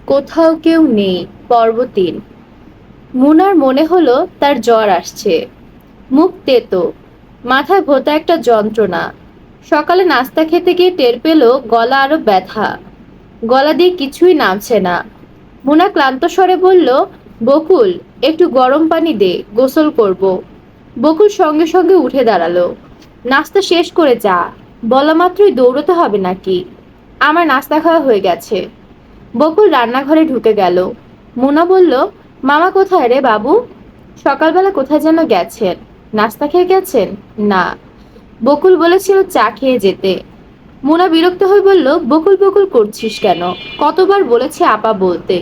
কোথাও কেউ নেই। পর্ব ৩। মুনার মনে হলো তার জ্বর আসছে। মুখ তেতো, মাথায় ভোঁতা একটা যন্ত্রণা। সকালে নাস্তা খেতে গিয়ে টের পেল গলা আরো ব্যথা। গলা দিয়ে কিছুই নামছে না। মুনা ক্লান্ত স্বরে বলল, বকুল, একটু গরম পানি দে, গোসল করব। বকুল সঙ্গে সঙ্গে উঠে দাঁড়ালো। নাস্তা শেষ করে যা, বলা মাত্রই দৌড়তে হবে নাকি? আমার নাস্তা খাওয়া হয়ে গেছে। বকুল রান্নাঘরে ঢুকে গেল। মুনা বলল, মামা কোথায় রে বাবু? সকালবেলা কোথায় যেন গেছেন। নাস্তা খেয়ে গেছেন? না, বকুল বলেছিল চা খেয়ে যেতে। মুনা বিরক্ত হয়ে বলল, বকুল বকুল করছিস কেন? কতবার বলেছি আপা বলতে।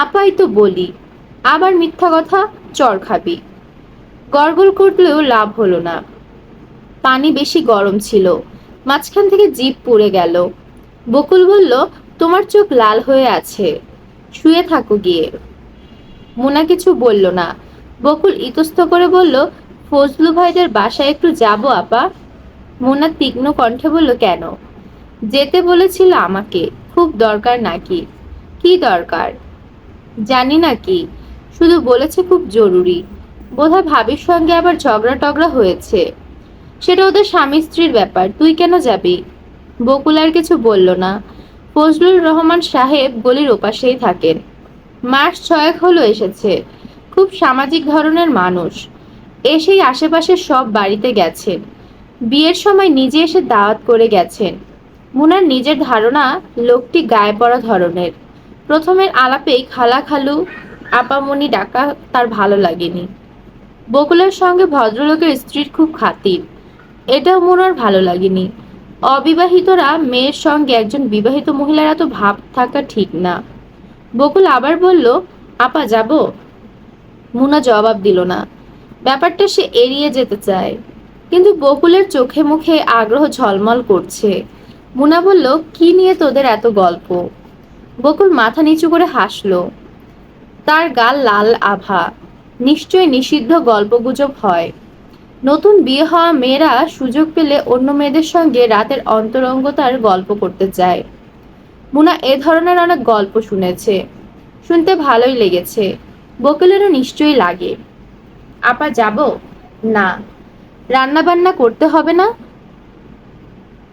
আপাই তো বলি, আবার মিথ্যা কথা। চর খাবি। গড়গড় করলেও লাভ হলো না। পানি বেশি গরম ছিল। মাঝখান থেকে জিভ পুড়ে গেল। বকুল বলল, তোমার চোখ লাল হয়ে আছে, শুয়ে থাকো গিয়ে। মুনা কিছু বলল না। বকুল ইতস্ত করে বলল, ফজলু ভাইদের বাসায় একটু যাব আপা। মুনা তীক্ষ্ণ কণ্ঠে বলল, কেন? যেতে বলেছিল আমাকে। খুব দরকার নাকি? কি দরকার? জানি না কি, শুধু বলেছে খুব জরুরি। বোধহয় ভাবির সঙ্গে আবার ঝগড়া টগড়া হয়েছে। সেটা ওদের স্বামী স্ত্রীর ব্যাপার, তুই কেন যাবি? বকুল আর কিছু বলল না। ফজলুর রহমান সাহেব গলির ওপাশেই থাকেন। মাস 6 হলো এসেছে। খুব সামাজিক ধরনের মানুষ। এসেই আশেপাশের সব বাড়িতে গেছেন। বিয়ের সময় নিজে এসে দাওয়াত করে গেছেন। মুনার নিজের ধারণা লোকটি গায়ে পড়া ধরনের। প্রথমের আলাপেই খালা খালু আপামনি ডাকা তার ভালো লাগেনি। বকুলের সঙ্গে ভদ্রলোকের স্ত্রীর খুব খাতির, এটাও মুনার ভালো লাগেনি। অবিবাহিতরা মেয়ের সঙ্গে একজন বিবাহিত মহিলার এত ভাব থাকা ঠিক না। বকুল আবার বলল, আপা যাব? মুনা জবাব দিল না। ব্যাপারটা সে এড়িয়ে যেতে চায়, কিন্তু বকুলের চোখে মুখে আগ্রহ ঝলমল করছে। মুনা বলল, কি নিয়ে তোদের এত গল্প? বকুল মাথা নিচু করে হাসলো। তার গাল লাল আভা। নিশ্চয় নিষিদ্ধ গল্পগুজব হয়। নতুন বিয়ে হওয়া মেয়েরা সুযোগ পেলে অন্য মেয়েদের সঙ্গে রাতের অন্তরঙ্গতার গল্প করতে চায়। মুনা এ ধরনের অনেক গল্প শুনেছে, শুনতে ভালোই লেগেছে। বকুলেরও নিশ্চয়ই লাগে। আপা যাব? না। রান্না বান্না করতে হবে না?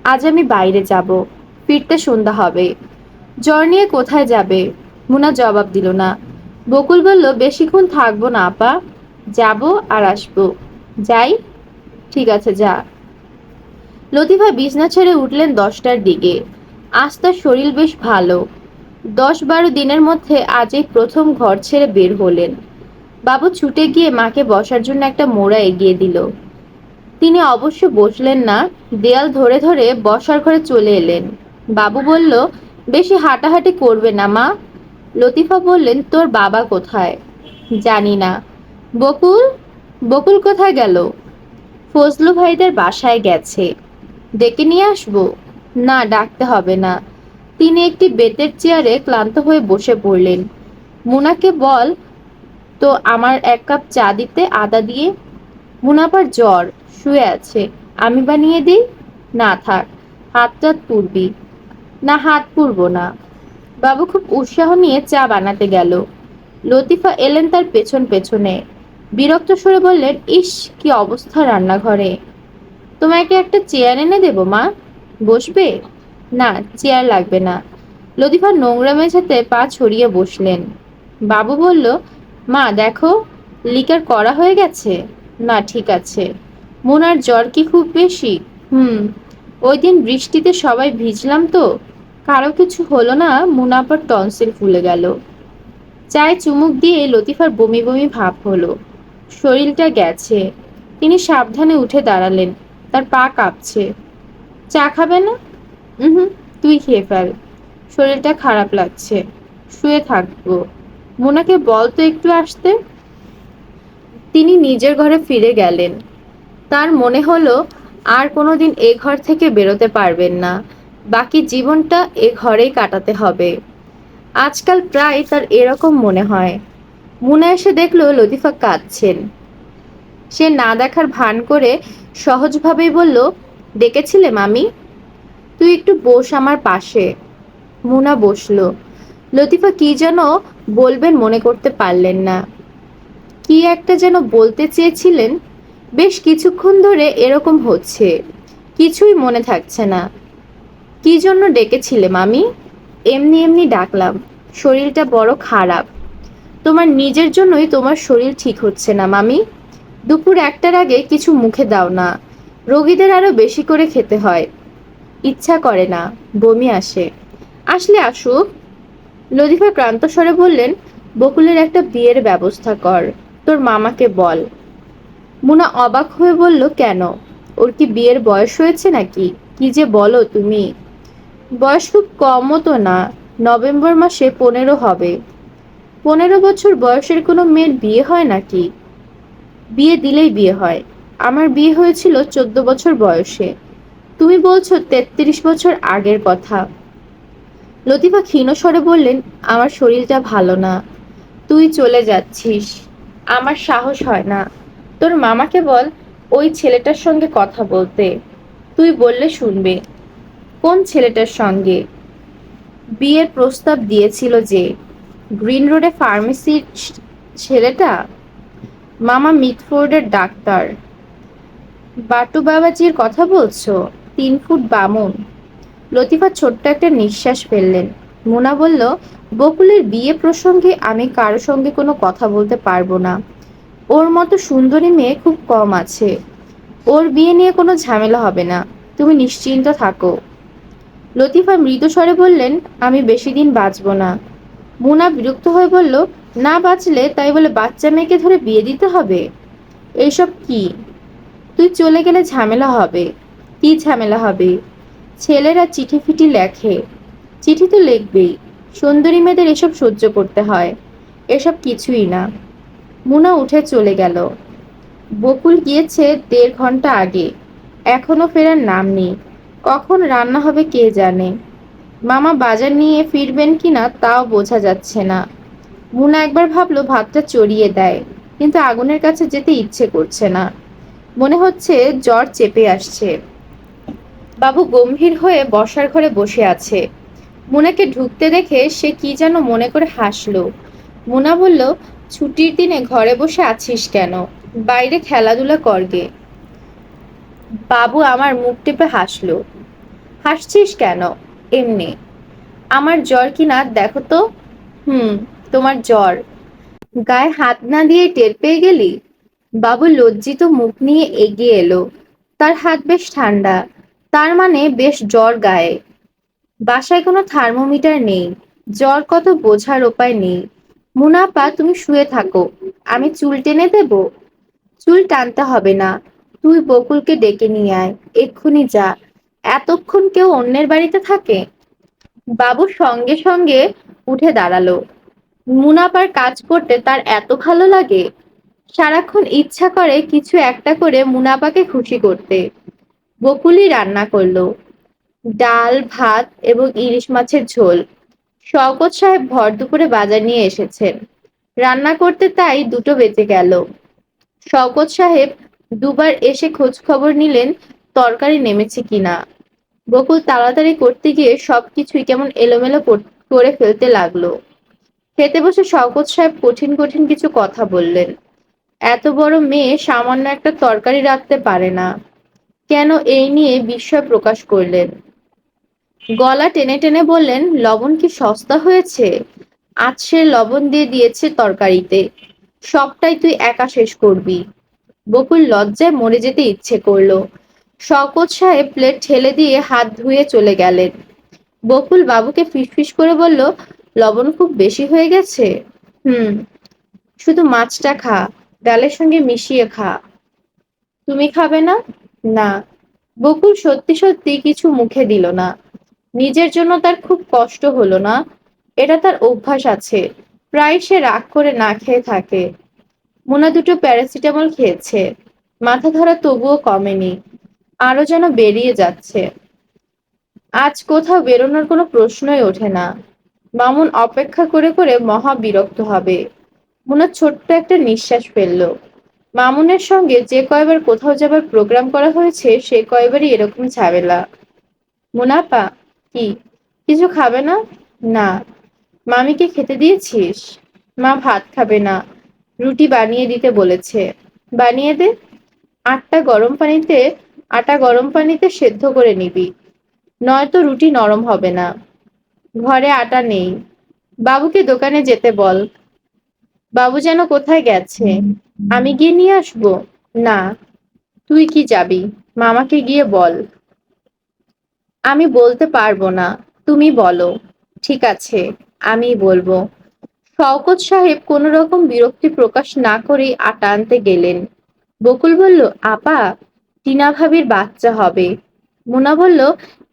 আজ আমি বাইরে যাব, ফিরতে সন্ধ্যা হবে। জ্বর নিয়ে কোথায় যাবে? মুনা জবাব দিল না। বকুল বলল, বেশিক্ষণ থাকবো না আপা, যাব আর আসবো। যাই? ঠিক আছে, যা। লতিফা বিছনা ছেড়ে উঠলেন 10টার দিকে। আজ তার শরীর বেশ ভালো। 10-12 দিনের মধ্যে আজ এই প্রথম ঘর ছেড়ে বের হলেন। বাবু ছুটে গিয়ে মাকে বসার জন্য একটা মোড়া এগিয়ে দিল। তিনি অবশ্য বসলেন না, দেয়াল ধরে ধরে বসার ঘরে চলে এলেন। বাবু বলল, বেশি হাঁটাহাঁটি করবে না মা। লতিফা বললেন, তোর বাবা কোথায়? জানি না। বকুল? বকুল কোথায় গেল? ফজলু ভাইদের বাসায় গেছে। ডেকে নিয়ে আসবো? না, ডাকতে হবে না। তিনি একটি বেতের চেয়ারে ক্লান্ত হয়ে বসে পড়লেন। মুনাকে বল তো আমার 1 কাপ চা দিতে, আদা দিয়ে। মুনাবার জ্বর, শুয়ে আছে। আমি বানিয়ে দিই? না থাক, হাত টাত পুড়বি। না, হাত পুড়বো না। বাবু খুব উৎসাহ নিয়ে চা বানাতে গেল। লতিফা এলেন তার পেছন পেছনে। বিরক্ত স্বরে বললেন, ইস কি অবস্থা রান্নাঘরে। তোমাকে একটা চেয়ার এনে দেবো মা, বসবে? না, চেয়ার লাগবে না। লতিফা নোংরা মেঝেতে পা ছড়িয়ে বসলেন। বাবু বলল, মা দেখো, লিকার করা হয়ে গেছে? না, ঠিক আছে। মোনার জ্বর কি খুব বেশি? ওই দিন বৃষ্টিতে সবাই ভিজলাম তো। কারো কিছু হলো না। মুনাপার টনসিল ফুলে গেল। চায়ে চুমুক দিয়ে লতিফার বমি বমি ভাব হলো। শরীরটা গেছে। তিনি সাবধানে উঠে দাঁড়ালেন। তার পা কাঁপছে। চা খাবে না? হুম, তুই খেয়ে ফেল। শরীরটা খারাপ লাগছে, শুয়ে থাকবো। মোনাকে বল তো একটু আসতে। তিনি নিজের ঘরে ফিরে গেলেন। তার মনে হলো আর কোনোদিন এ ঘর থেকে বেরোতে পারবেন না। বাকি জীবনটা এ ঘরেই কাটাতে হবে। আজকাল প্রায় তার এরকম মনে হয়। মুনা এসে দেখলো লতিফা কাঁদছেন। সে না দেখার ভান করে সহজভাবেই বলল, ডেকেছিলে মামি? তুই একটু বস আমার পাশে। মুনা বসলো। লতিফা কি যেন বলবেন মনে করতে পারলেন না। কি একটা যেন বলতে চেয়েছিলেন। বেশ কিছুক্ষণ ধরে এরকম হচ্ছে, কিছুই মনে থাকছে না। কি জন্য ডেকেছিলে মামি? এমনি এমনি ডাকলাম। শরীরটা বড় খারাপ। তোমার নিজের জন্যই তোমার শরীর ঠিক হচ্ছে না মামি। দুপুর একটার আগে কিছু মুখে দাও না। রোগীদের আরো বেশি করে খেতে হয়। ইচ্ছা করে না, বমি আসে। আসলে আসুক। লতিফা ক্লান্ত স্বরে বললেন, বকুলের একটা বিয়ের ব্যবস্থা কর। তোর মামাকে বল। মুনা অবাক হয়ে বলল, কেন? ওর কি বিয়ের বয়স হয়েছে নাকি? কি যে বলো তুমি! বয়স খুব কমও তো না। নভেম্বর মাসে 15 হবে। 15 বছর বয়সের কোনো মেয়ের বিয়ে হয় নাকি? বিয়ে দিলেই বিয়ে হয়। আমার বিয়ে হয়েছিল 14 বছর বয়সে। তুমি বলছো 33 বছর আগের কথা। লতিফা ক্ষীণ স্বরে বললেন, আমার শরীরটা ভালো না। তুই চলে যাচ্ছিস, আমার সাহস হয় না। তোর মামাকে বল ওই ছেলেটার সঙ্গে কথা বলতে। তুই বললে শুনবে। কোন ছেলেটার সঙ্গে? বিয়ের প্রস্তাব দিয়েছিল যে, গ্রিন রোডে ফার্মেসির ছেলেটা। মামা মিটফোর্ডের ডাক্তার। বাটু বাবাজির কথা বলছো? 3 ফুট বামুন। লতিফা ছোট্ট একটা নিঃশ্বাস ফেললেন। মোনা বলল, বকুলের বিয়ে প্রসঙ্গে আমি কারো সঙ্গে কোনো কথা বলতে পারবো না। ওর মতো সুন্দরী মেয়ে খুব কম আছে। ওর বিয়ে নিয়ে কোনো ঝামেলা হবে না। তুমি নিশ্চিন্ত থাকো। লতিফা মৃদু স্বরে বললেন, আমি বেশি দিন বাঁচবো না। মুনা বিরক্ত হয়ে বলল, না বাঁচলে তাই বলে বাচ্চা মেয়েকে ধরে বিয়ে দিতে হবে? এইসব কি? তুই চলে গেলে ঝামেলা হবে। কি ঝামেলা হবে? ছেলেরা চিঠি ফিটি লেখে। চিঠি তো লিখবেই। সুন্দরী মেয়েদের এসব সহ্য করতে হয়। এসব কিছুই না। মুনা উঠে চলে গেল। বকুল গিয়েছে 1.5 ঘন্টা আগে। এখনো ফেরার নাম নেই। কখন রান্না হবে কে জানে। মামা বাজার নিয়ে ফিরবেন কিনা তাও বোঝা যাচ্ছে না। মুনা একবার ভাবলো ভাতটা চড়িয়ে দেয়, কিন্তু আগুনের কাছে যেতে ইচ্ছে করছে না। মনে হচ্ছে জ্বর চেপে আসছে। বাবু গম্ভীর হয়ে বসার ঘরে বসে আছে। মুনাকে ঢুকতে দেখে সে কি যেন মনে করে হাসলো। মুনা বলল, ছুটির দিনে ঘরে বসে আছিস কেন? বাইরে খেলাধুলা করগে। বাবু আমার মুখ টিপে হাসলো। হাসছিস কেন? এমনি। আমার জ্বর কিনা দেখো তো। হুম, তোমার জ্বর। গায়ে হাত না দিয়ে টের পেয়ে গেলি? বাবু লজ্জিত মুখ নিয়ে এগিয়ে এলো। তার হাত বেশ ঠান্ডা। তার মানে বেশ জ্বর গায়ে। বাসায় কোনো থার্মোমিটার নেই। জ্বর কত বোঝার উপায় নেই। মুনাপা তুমি শুয়ে থাকো। আমি চুল টেনে দেব? চুল টানতে হবে না। তুই বকুলকে ডেকে নিয়ে আয়, এক্ষুনি যা। এতক্ষণ কেউ অন্যের বাড়িতে থাকে? বাবু সঙ্গে সঙ্গে উঠে দাঁড়ালো। মুনাপার কাজ করতে তার এত ভালো লাগে। সারাক্ষণ ইচ্ছা করে কিছু একটা করে মুনাপাকে খুশি করতে। বকুলই রান্না করলো। ডাল, ভাত এবং ইলিশ মাছের ঝোল। শওকত সাহেব ভর দুপুরে বাজার নিয়ে এসেছেন। রান্না করতে তাই 2টো বেজে গেল। শওকত সাহেব দুবার এসে খোঁজ খবর নিলেন তরকারি নেমেছে কিনা। বকুল তাড়াতাড়ি করতে গিয়ে সবকিছুই কেমন এলোমেলো করে ফেলতে লাগলো। খেতে বসে শওকত সাহেব কঠিন কঠিন কিছু কথা বললেন। এত বড় মেয়ে সামান্য একটা তরকারি রাখতে পারে না কেন, এই নিয়ে বিস্ময় প্রকাশ করলেন। গলা টেনে টেনে বললেন, লবণ কি সস্তা হয়েছে? আজ সে লবণ দিয়ে দিয়েছে তরকারিতে। সবটাই তুই একা শেষ করবি। বকুল লজ্জায় মরে যেতে ইচ্ছে করলো। শওকত সাহেব প্লেট ঠেলে দিয়ে হাত ধুয়ে চলে গেলেন। বকুল বাবুকে ফিসফিস করে বলল, লবণ খুব বেশি হয়ে গেছে। হুম। শুধু মাছটা খা, ডালের সঙ্গে মিশিয়ে খা। তুমি খাবে না? না। বকুল সত্যি সত্যি কিছু মুখে দিল না। নিজের জন্য তার খুব কষ্ট হলো না? এটা তার অভ্যাস আছে। প্রায় সে রাগ করে না খেয়ে থাকে। মোনা 2টো প্যারাসিটামল খেয়েছে। মাথা ধরা তবুও কমেনি। আরো যেন বেরিয়ে যাচ্ছে। আজ কোথাও বেরোনোর কোনো প্রশ্নই ওঠে না। মামুন অপেক্ষা করে করে মহা বিরক্ত হবে। মোনা ছোট্ট একটা নিঃশ্বাস ফেলল। মামুনের সঙ্গে যে কয়বার কোথাও যাবার প্রোগ্রাম করা হয়েছে সে কয়বারই এরকম ঝামেলা। মুনাপা, কি কিছু খাবে না? না। মামিকে খেতে দিয়েছিস? মা ভাত খাবে না, রুটি বানিয়ে দিতে বলেছে। বানিয়ে দে। আটটা গরম পানিতে আটা গরম পানিতে সেদ্ধ করে নিবি, নয়তো রুটি নরম হবে না। ঘরে আটা নেই। বাবুকে দোকানে যেতে বল। বাবু যেন কোথায় গেছে। আমি গিয়ে নিয়ে আসবো? না, তুই কি যাবি? মামাকে গিয়ে বল। আমি বলতে পারবো না, তুমি বলো। ঠিক আছে, আমিই বলবো। শওকত সাহেব কোনো রকম বিরক্তি প্রকাশ না করেই আটা আনতে গেলেন। বকুল বলল, আপা, টিনা ভাবির বাচ্চা হবে। মুনা বলল,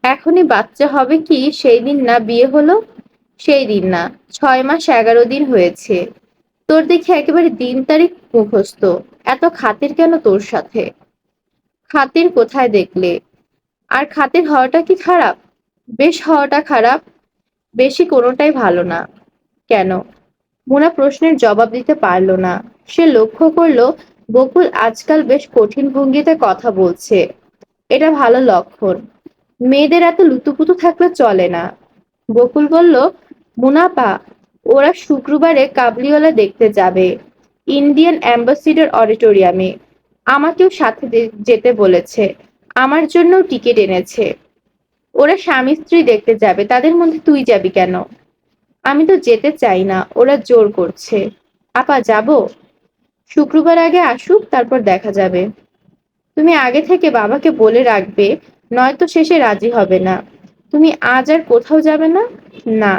এখনই বাচ্চা হবে কি সেই দিন না বিয়ে হলো? সেই দিন না, 6 মাস 11 দিন হয়েছে। তোর দেখি একেবারে দিন তারিখ মুখস্থ। এত খাতির কেন তোর সাথে? খাতির কোথায় দেখলে? আর খাতির হওয়াটা কি খারাপ? বেশ হওয়াটা খারাপ। বেশি কোনোটাই ভালো না। কেন? মোনা প্রশ্নের জবাব দিতে পারল না। সে লক্ষ্য করলো বকুল আজকাল বেশ কঠিন ভঙ্গিতে কথা বলছে। এটা ভালো লক্ষণ। মেয়েদের এত লুতুপুতু থাকলে চলে না। বকুল বলল, মুনাপা, ওরা শুক্রবারে কাবলিওয়ালা দেখতে যাবে, ইন্ডিয়ান অ্যাম্বাসিডার অডিটোরিয়ামে। আমাকেও সাথে যেতে বলেছে। আমার জন্যও টিকিট এনেছে। ওরা স্বামী স্ত্রী দেখতে যাবে, তাদের মধ্যে তুই যাবি কেন? আমি তো যেতে চাই না, ওরা জোর করছে। আপা, যাব? শুক্রবার আগে আসুক, তারপর দেখা যাবে। তুমি আগে থেকে বাবাকে বলে রাখবে, নয়তো শেষে রাজি হবে না। তুমি আজ আর কোথাও যাবে না? না।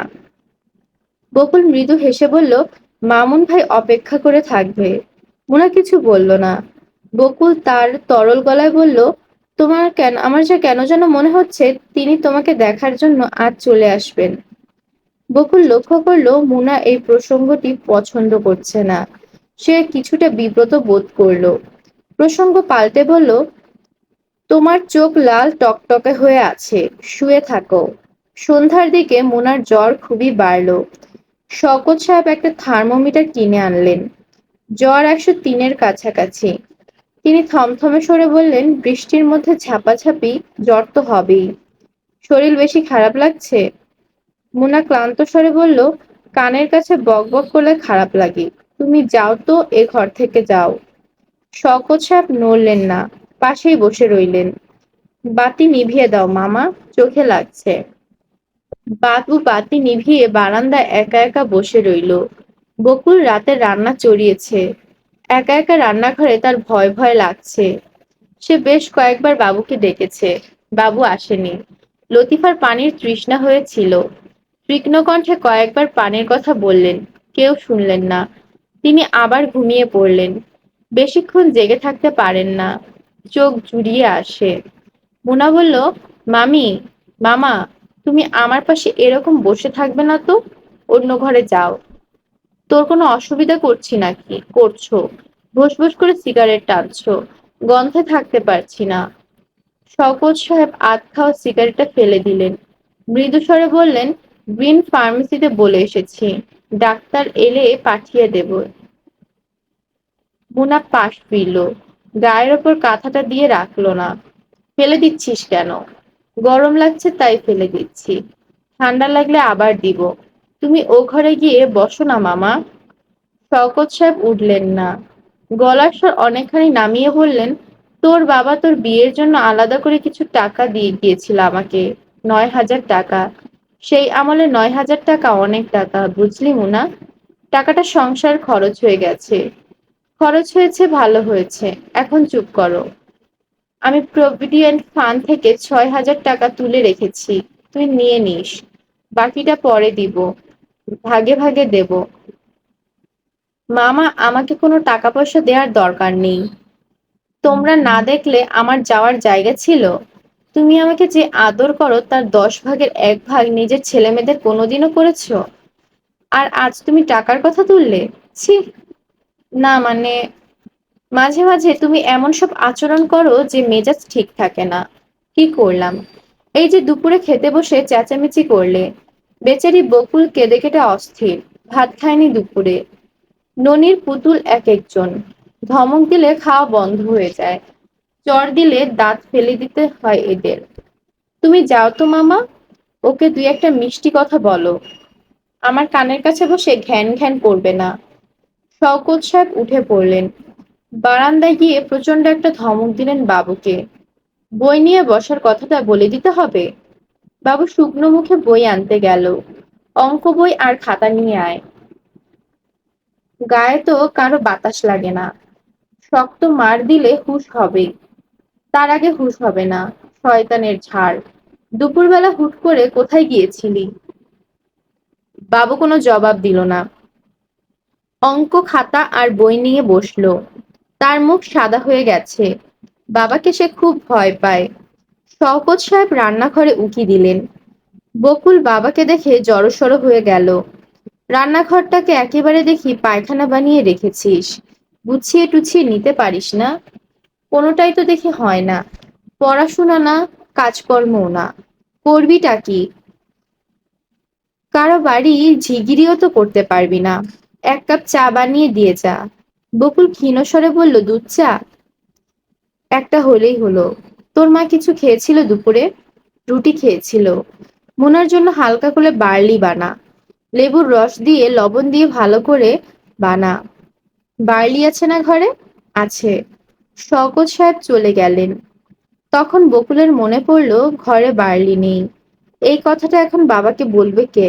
বকুল মৃদু হেসে বলল, মামুন ভাই অপেক্ষা করে থাকবে। মুনা কিছু বলল না। বকুল তার তরল গলায় বলল, আমার যে কেন যেন মনে হচ্ছে তিনি তোমাকে দেখার জন্য আজ চলে আসবেন। বকুল লক্ষ্য করলো মুনা এই প্রসঙ্গটি পছন্দ করছে না। সে কিছুটা বিব্রত বোধ করলো। প্রসঙ্গ পাল্টে বলল, তোমার চোখ লাল টকটকে হয়ে আছে, শুয়ে থাকো। সন্ধ্যার দিকে মুনার জ্বর খুবই বাড়লো। শওকত সাহেব একটা থার্মোমিটার কিনে আনলেন। জ্বর 103-এর কাছাকাছি। তিনি থমথমে স্বরে বললেন, বৃষ্টির মধ্যে ঝাপাঝাপি, জ্বর তো হবেই। শরীর বেশি খারাপ লাগছে? মুনা ক্লান্ত স্বরে বলল, কানের কাছে বক বক করলে খারাপ লাগে। তুমি যাও তো, এ ঘর থেকে যাও। শওকত সাহেব নড়লেন না, পাশেই বসে রইলেন। বাতি নিভিয়ে দাও মামা, চোখে লাগছে। বাবু বাতি নিভিয়ে বারান্দায় একা একা বসে রইল। বকুল রাতে রান্না চড়িয়েছে। একা একা রান্নাঘরে তার ভয় ভয় লাগছে। সে বেশ কয়েকবার বাবুকে ডেকেছে, বাবু আসেনি। লতিফার পানির তৃষ্ণা হয়েছিল। তীক্ষ্ণ কণ্ঠে কয়েকবার পানির কথা বললেন, কেউ শুনলেন না। তিনি আবার ঘুমিয়ে পড়লেন। বেশিক্ষণ জেগে থাকতে পারেন না, চোখ জুড়িয়ে আসে। মুনা বলল, মামি, মামা, তুমি আমার পাশে এরকম বসে থাকবে না তো, অন্য ঘরে যাও। তোর কোনো অসুবিধা করছি নাকি? করছো। ভোস ভোস করে সিগারেট টানছো, গন্ধে থাকতে পারছি না। শওকত সাহেব আধ খাওয়া সিগারেটটা ফেলে দিলেন। মৃদু স্বরে বললেন, গ্রিন ফার্মেসিতে বলে এসেছি, ডাক্তার এলে পাঠিয়ে দেব। মুনা পাশ ফিরল, গায়ের ওপর কাঁথাটা দিয়ে রাখলো না। ফেলে দিচ্ছিস কেন? গরম লাগছে তাই ফেলে দিচ্ছি, ঠান্ডা লাগলে আবার দিব। তুমি ও ঘরে গিয়ে বসো না মামা। শওকত সাহেব উঠলেন না। গলার স্বর অনেকখানি নামিয়ে বললেন, তোর বাবা তোর বিয়ের জন্য আলাদা করে কিছু টাকা দিয়ে গিয়েছিল আমাকে, 9,000 টাকা। সেই আমলে 9,000 টাকা অনেক টাকা, বুঝলি মুনা। টাকাটা সংসার খরচ হয়ে গেছে। খরচ হয়েছে, ভালো হয়েছে, এখন চুপ করো। আমি প্রভিডিয়েন্ট ফান্ড থেকে 6,000 টাকা তুলে রেখেছি, তুই নিয়ে নিস। বাকিটা পরে দিব, ভাগে ভাগে দেব। মামা, আমাকে কোনো টাকা পয়সা দেওয়ার দরকার নেই। তোমরা না দেখলে আমার যাওয়ার জায়গা ছিল? তুমি আমাকে যে আদর করো তার 10 ভাগের 1 ভাগ নিজের ছেলেমেয়েদের কোনোদিনও করেছো? আর আজ তুমি টাকার কথা তুললে? ছি। না মানে, মাঝে মাঝে তুমি এমন সব আচরণ করো যে মেজাজ ঠিক থাকে না। কি করলাম? এই যে দুপুরে খেতে বসে চেঁচামেচি করলে। বেচারি বকুল কেঁদে কেটে অস্থির, ভাত খায়নি দুপুরে। ননির পুতুল এক একজন, ধমক দিলে খাওয়া বন্ধ হয়ে যায়, চড় দিলে দাঁত ফেলে দিতে হয় এদের। তুমি যাও তো মামা, ওকে দুই একটা মিষ্টি কথা বলো। আমার কানের কাছে বসে ঘ্যান ঘ্যান করবে না। শওকত সাহেব উঠে পড়লেন। বারান্দায় গিয়ে প্রচন্ড একটা ধমক দিলেন বাবুকে। বই নিয়ে বসার কথাটা বলে দিতে হবে। বাবু শুকনো মুখে বই আনতে গেল। অঙ্ক বই আর খাতা নিয়ে আয়। গায়ে তো কারো বাতাস লাগে না। শক্ত মার দিলে হুঁশ হবে, তার আগে হুঁশ হবে না। শয়তানের ঝাড়। দুপুরবেলা হুট করে কোথায় গিয়েছিলি? বাবু কোনো জবাব দিল না। অঙ্ক খাতা আর বই নিয়ে বসলো। তার মুখ সাদা হয়ে গেছে। বাবাকে সে খুব ভয় পায়। শওকত সাহেব রান্নাঘরে উকি দিলেন। বকুল বাবাকে দেখে জড়সড় হয়ে গেল। রান্নাঘরটাকে একেবারে দেখি পায়খানা বানিয়ে রেখেছিস। গুছিয়ে টুছিয়ে নিতে পারিস না? কোনোটাই তো দেখি হয় না। পড়াশোনা না, কাজকর্মও না। করবিটা কি? কারো বাড়ি ঝিগিরিও তো করতে পারবি না। এক কাপ চা বানিয়ে দিয়ে যা। বকুল ক্ষীণস্বরে বলল, দুধ চা? একটা হলেই হলো। তোর মা কিছু খেয়েছিল দুপুরে? রুটি খেয়েছিল। মোনার জন্য হালকা করে বার্লি বানা। লেবুর রস দিয়ে লবণ দিয়ে ভালো করে বানা। বার্লি আছে না ঘরে? আছে। শওকত সাহেব চলে গেলেন। তখন বকুলের মনে পড়ল ঘরে বার্লি নেই। এই কথাটা এখন বাবাকে বলবে কে?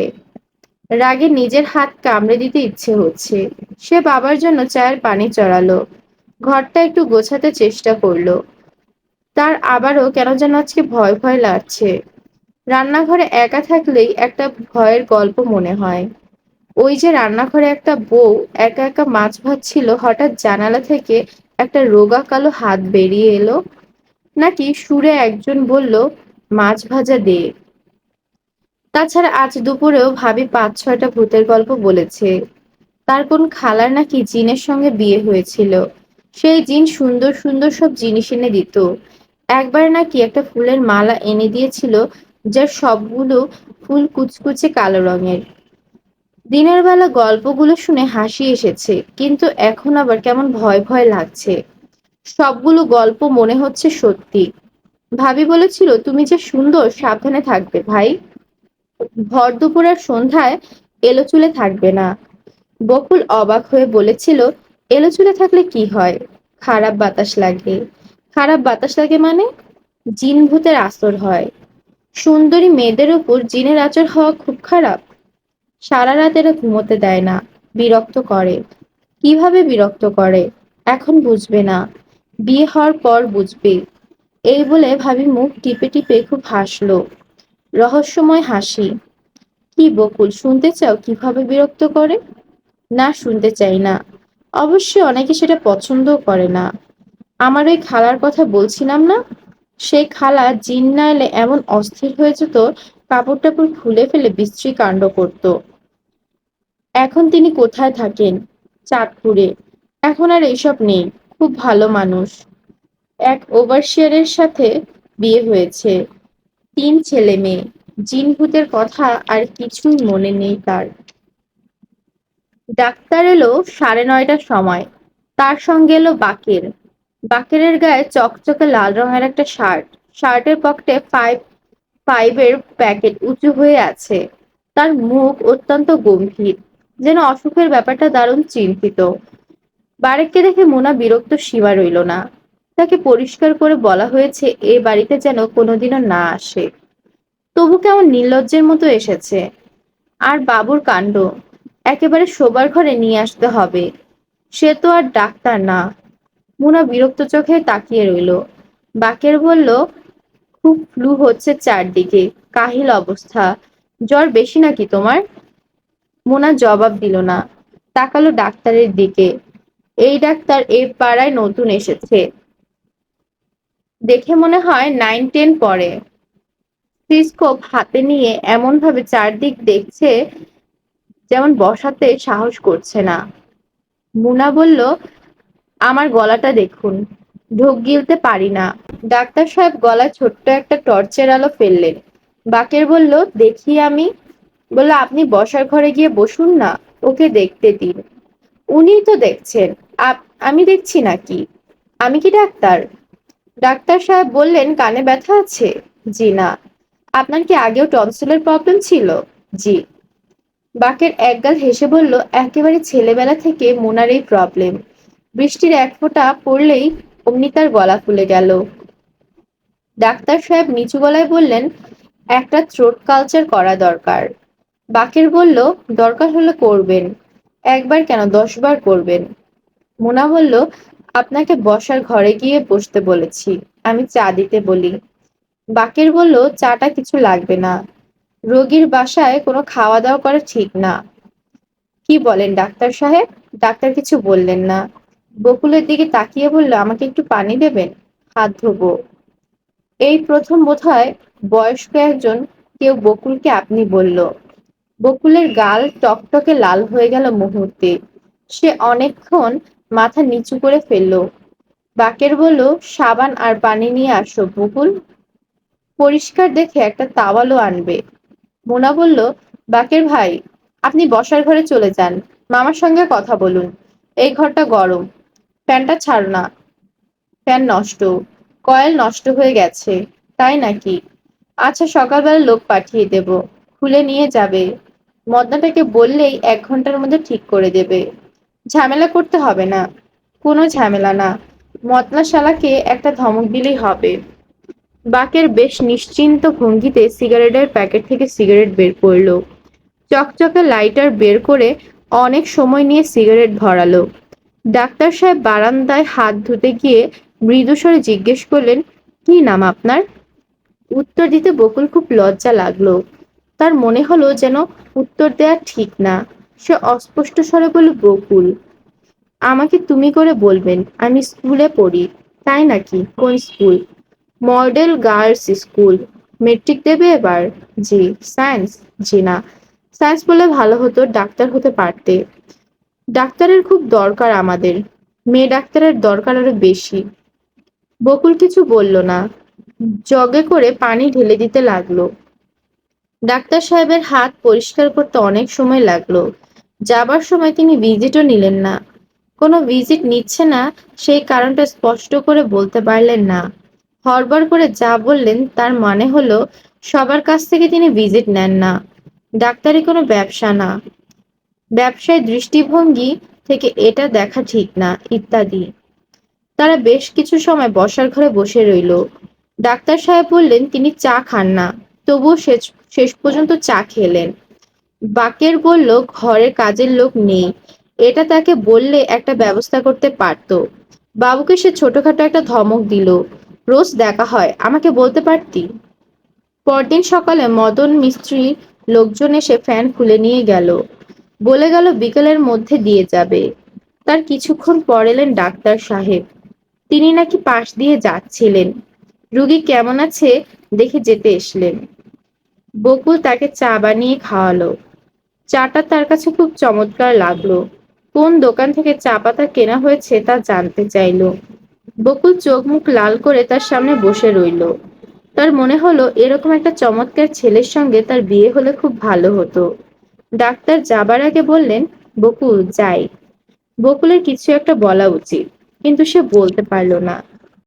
রাগে নিজের হাত কামড়ে দিতে ইচ্ছে হচ্ছে। সে বাবার জন্য চায়ের পানি চড়ালো। ঘরটা একটু গোছাতে চেষ্টা করলো। তার আবারও কেন যেন আজকে ভয় ভয় লাগছে। রান্নাঘরে একা থাকলেই একটা ভয়ের গল্প মনে হয়। ওই যে রান্নাঘরে একটা বউ একা একা মাছ ভাজছিল, হঠাৎ জানালা থেকে একটা রোগা কালো হাত বেরিয়ে এলো। নাকি সুরে একজন বলল, মাছ ভাজা দে। তাছাড়া আজ দুপুরেও ভাবি ৫-৬টা ভূতের গল্প বলেছে। তার কোন খালার নাকি জিনের সঙ্গে বিয়ে হয়েছিল। সেই জিন সুন্দর সুন্দর সব জিনিস এনে দিত। একবার নাকি একটা ফুলের মালা এনে দিয়েছিল, যার সবগুলো ফুল কুচকুচে কালো রঙের। দিনের বেলা গল্পগুলো শুনে হাসি এসেছে, কিন্তু এখন আবার কেমন ভয় ভয় লাগছে। সবগুলো গল্প মনে হচ্ছে সত্যি। ভাবি বলেছিল, তুমি যে সুন্দর, সাবধানে থাকবে ভাই। ভর দুপুরের সন্ধ্যায় এলো চুলে থাকবে না। বকুল অবাক হয়ে বলেছিল, এলো চুলে থাকলে কি হয়? খারাপ বাতাস লাগে। খারাপ বাতাস লাগে মানে? জিন ভূতের আসর হয়। সুন্দরী মেয়েদের উপর জিনের আচর হওয়া খুব খারাপ। সারা রাত এরা ঘুমোতে দেয় না। বিরক্ত করে। কিভাবে বিরক্ত করে? এখন বুঝবে না, বিয়ে হওয়ার পর বুঝবে। এই বলে ভাবি মুখ টিপে টিপে খুব হাসলো। রহস্যময় হাসি। কি বকুল, শুনতে চাও কিভাবে বিরক্ত করে? না, শুনতে চাই না। অবশ্যই অনেকে সেটা পছন্দও করে না। আমার ওই খালার কথা বলছিলাম না, সেই খালা জিন না এলে এমন অস্থির হয়ে যেত, কাপড় টাপড় খুলে ফেলে বিশ্রী কাণ্ড করত। এখন তিনি কোথায় থাকেন? চাঁদপুরে। এখন আর এইসব নেই। খুব ভালো মানুষ। এক ওভারসিয়ারের সাথে বিয়ে হয়েছে। ৩ ছেলে মেয়ে। জিন ভূতের কথা আর কিছুই মনে নেই তার। ডাক্তার এলো ৯:৩০টার সময়। তার সঙ্গে এলো বাকের। বাকেরের গায়ে চকচকে লাল রঙের একটা শার্ট। শার্টের পকেটে ফাইভের প্যাকেট উঁচু হয়ে আছে। তার মুখ অত্যন্ত গম্ভীর, যেন অসুখের ব্যাপারটা দারুণ চিন্তিত। বারেককে দেখে মোনা বিরক্ত সীমা রইল না। তাকে পরিষ্কার করে বলা হয়েছে এ বাড়িতে যেন কোনোদিনও না আসে। তবু কেমন নির্লজ্জের মতো এসেছে। আর বাবুর কাণ্ড, একেবারে শোবার ঘরে নিয়ে আসতে হবে। সে তো আর ডাক্তার না। মুনা বিরক্ত চোখে তাকিয়ে রইল। বাকের বলল, খুব ফ্লু হচ্ছে চারদিকে, কাহিল অবস্থা। জ্বর বেশি নাকি তোমার? মোনা জবাব দিল না। তাকালো ডাক্তারের দিকে। এই ডাক্তার এই পাড়ায় নতুন এসেছে। দেখে মনে হয় 9-10 পড়ে। স্টেথিস্কোপ হাতে নিয়ে এমন ভাবে চারদিক দেখছে, যেমন বসাতে সাহস করছে না। মুনা বলল, আমার গলাটা দেখুন। ঢোক গিলতে পারি না। ডাক্তার সাহেব গলায় ছোট্ট একটা টর্চের আলো ফেললেন। বাকের বলল, দেখি আমি। বলল, আপনি বসার ঘরে গিয়ে বসুন না, ওকে দেখতে দিন। উনিই তো দেখছেন। আমি দেখছি নাকি? আমি কি ডাক্তার? ডাক্তার সাহেব বললেন, কানে ব্যথা আছে? জি না। আপনার কি আগেও টনসিলের প্রবলেম ছিল? জি। বাকের একগাল হেসে বলল, একেবারে ছেলেবেলা থেকে মোনার এই প্রবলেম। বৃষ্টির এক ফোঁটা পড়লেই অমনি তার গলা ফুলে গেল। ডাক্তার সাহেব নিচু গলায় বললেন, একটা থ্রোট কালচার করা দরকার। বাকের বলল, দরকার হলে করবেন। একবার কেন 10 বার করবেন। মোনা বলল, আপনাকে বসার ঘরে গিয়ে বসতে বলেছি, আমি চা দিতে বলি। বাকের বলল, চাটা কিছু লাগবে না, রোগীর বাসায় কোনো খাওয়া দাওয়া করা ঠিক না। কি বলেন ডাক্তার সাহেব? ডাক্তার কিছু বললেন না। বকুলের দিকে তাকিয়ে বলল, আমাকে একটু পানি দেবেন, হাত ধোবো। এই প্রথম বোধহয় বয়স্ক একজন কেউ বকুলকে আপনি বলল। বকুলের গাল টকটকে লাল হয়ে গেল মুহূর্তে। সে অনেকক্ষণ মাথা নিচু করে ফেলল। বাকের বলল, সাবান আর পানি নিয়ে আসো বকুল। পরিষ্কার দেখে একটা তাওয়ালও আনবে। মোনা বলল, বাকের ভাই, আপনি বসার ঘরে চলে যান, মামার সঙ্গে কথা বলুন। এই ঘরটা গরম, ফ্যানটা ছাড় না। ফ্যান নষ্ট, কয়েল নষ্ট হয়ে গেছে। তাই নাকি? আচ্ছা, সকালবেলা লোক পাঠিয়ে দেব, খুলে নিয়ে যাবে। মদনাটাকে বললেই 1 ঘন্টার মধ্যে ঠিক করে দেবে। ঝামেলা করতে হবে না। কোনো ঝামেলা না। মদনা শালাকে একটা ধমক দিলেই হবে। বাকের বেশ নিশ্চিন্ত ভঙ্গিতে সিগারেটের প্যাকেট থেকে সিগারেট বের করলো। চকচকে লাইটার বের করে অনেক সময় নিয়ে সিগারেট ধরালো। ডাক্তার সাহেব বারান্দায় হাত ধুতে গিয়ে মৃদুস্বরে জিজ্ঞেস করলেন, কি নাম আপনার? উত্তর দিতে বকুল খুব লজ্জা লাগলো। তার মনে হলো যেন উত্তর দেয়া ঠিক না। সে অস্পষ্ট স্বরে বলল, বকুল। আমাকে তুমি করে বলবেন, আমি স্কুলে পড়ি। তাই নাকি? কোন school? Model girls school. Metric দেবে এবার? জি। সায়েন্স? জি না। সায়েন্স বলে ভালো হতো, ডাক্তার হতে পারতে। ডাক্তারের খুব দরকার আমাদের। মেয়ে ডাক্তারের দরকার আরো বেশি। বকুল কিছু বলল না। জগে করে পানি ঢেলে দিতে লাগলো। ডাক্তার সাহেবের হাত পরিষ্কার করতে অনেক সময় লাগলো। যাবার সময় তিনি ভিজিটও নিলেন না। কোনো ভিজিট নিচ্ছে না সেই কারণটা স্পষ্ট করে বলতে পারলেন না। হড়বড় করে যা বললেন তার মানে হলো সবার কাছ থেকে তিনি ভিজিট নেন না। ডাক্তারি কোনো ব্যবসা না। ব্যবসায় দৃষ্টিভঙ্গি থেকে এটা দেখা ঠিক না, ইত্যাদি। তারা বেশ কিছু সময় বসার ঘরে বসে রইল। ডাক্তার সাহেব বললেন তিনি চা খান না, তবুও শেষ শেষ পর্যন্ত চা খেলেন। বাকের বলল, ঘরে কাজের লোক নেই, এটা তাকে বললে একটা ব্যবস্থা করতে পারতো। বাবুকে সে ছোটখাটো একটা ধমক দিল, রোজ দেখা হয়, আমাকে বলতে পারতি। পরদিন সকালে মদন মিস্ত্রি লোকজন এসে ফ্যান খুলে নিয়ে গেল। বলে গেল বিকেলের মধ্যে দিয়ে যাবে। তার কিছুক্ষণ পর এলেন ডাক্তার সাহেব। তিনি নাকি পাশ দিয়ে যাচ্ছিলেন। রুগী কেমন আছে দেখে যেতে এসলেন। বকুল তাকে চা বানিয়ে খাওয়ালো। চাটা তার কাছে খুব চমৎকার লাগলো। কোন দোকান থেকে চা পাতা কেনা হয়েছে তা জানতে চাইলো। বকুল চোখ মুখ লাল করে তার সামনে বসে রইল। তার মনে হলো এরকম একটা চমৎকার ছেলের সঙ্গে তার বিয়ে হলে খুব ভালো হতো। ডাক্তার যাবার আগে বললেন, বকুল যাই। বকুলের কিছু একটা বলা উচিত, কিন্তু সে বলতে পারল না।